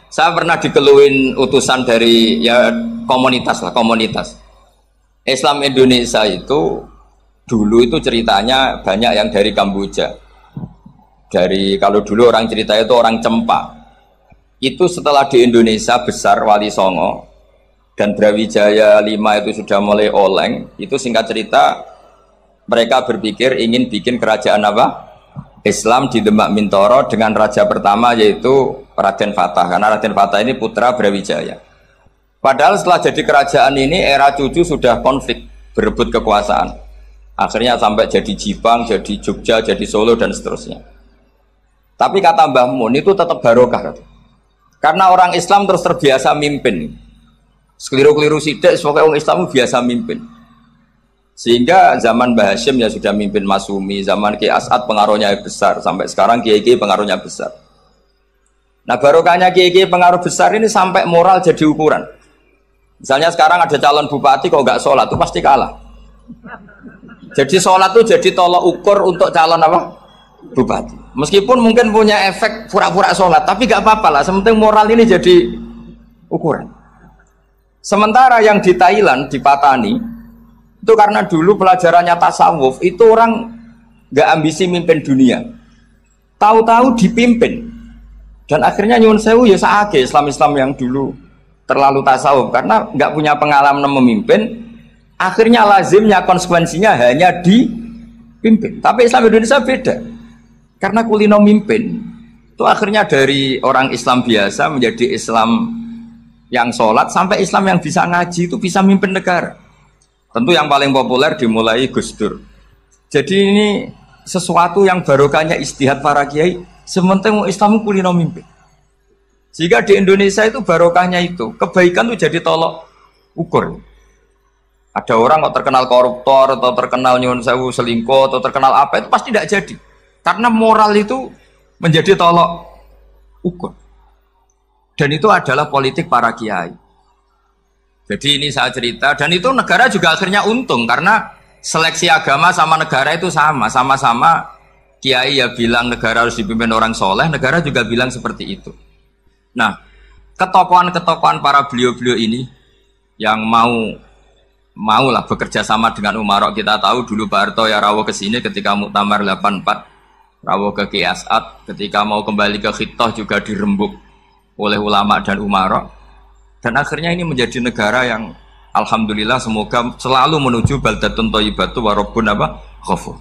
Saya pernah dikeluhin utusan dari ya komunitas lah, komunitas Islam Indonesia itu dulu itu ceritanya banyak yang dari Kamboja. Dari kalau dulu orang cerita itu orang Cempa. Itu setelah di Indonesia besar Wali Songo dan Brawijaya 5 itu sudah mulai oleng. Itu singkat cerita mereka berpikir ingin bikin kerajaan apa? Islam di Demak Mintoro dengan raja pertama yaitu Raden Fatah, karena Raden Fatah ini putra Brawijaya. Padahal setelah jadi kerajaan ini era cucu sudah konflik berebut kekuasaan. Akhirnya sampai jadi Jipang, jadi Jogja, jadi Solo dan seterusnya. Tapi kata Mbah Mun itu tetap barokah. Karena orang Islam terus terbiasa mimpin. Sekeliru-keliru sidik, pokoknya orang Islam biasa mimpin. Sehingga zaman Mbah Hashim ya sudah mimpin Masumi, zaman Ki As'ad pengaruhnya besar, sampai sekarang Kiai pengaruhnya besar. Nah barokahnya Kiai pengaruh besar ini sampai moral jadi ukuran. Misalnya sekarang ada calon bupati kok nggak sholat, itu pasti kalah. Jadi sholat itu jadi tolok ukur untuk calon apa? Bupati. Meskipun mungkin punya efek pura-pura sholat, tapi nggak apa-apa lah. Sementing moral ini jadi ukuran. Sementara yang di Thailand, di Patani, itu karena dulu pelajarannya tasawuf itu orang nggak ambisi mimpin dunia, tahu-tahu dipimpin dan akhirnya nyuwun sewu ya saake Islam-Islam yang dulu terlalu tasawuf karena nggak punya pengalaman memimpin, akhirnya lazimnya konsekuensinya hanya dipimpin. Tapi Islam Indonesia beda karena kulino mimpin itu akhirnya dari orang Islam biasa menjadi Islam yang sholat sampai Islam yang bisa ngaji itu bisa mimpin negara. Tentu yang paling populer dimulai Gus Dur. Jadi ini sesuatu yang barokahnya istihad para kiai, sementing Islam kulino mimpin. Jika di Indonesia itu barokahnya itu, kebaikan itu jadi tolok ukur. Ada orang kok terkenal koruptor atau terkenal nyuwun sewu selingkuh atau terkenal apa itu pasti tidak jadi. Karena moral itu menjadi tolok ukur. Dan itu adalah politik para kiai. Jadi ini saya cerita, dan itu negara juga akhirnya untung karena seleksi agama sama negara itu sama-sama kiai ya bilang negara harus dipimpin orang soleh, negara juga bilang seperti itu. Nah, ketokohan-ketokohan para beliau-beliau ini yang mau lah bekerja sama dengan Umarok. Kita tahu dulu Pak Harto ya rawuh ke sini ketika Muktamar 84, rawuh ke Ki As'ad, ketika mau kembali ke Khittah juga dirembuk oleh ulama dan Umarok. Dan akhirnya ini menjadi negara yang alhamdulillah semoga selalu menuju baldatun thayyibatu wa rabbun ghafur.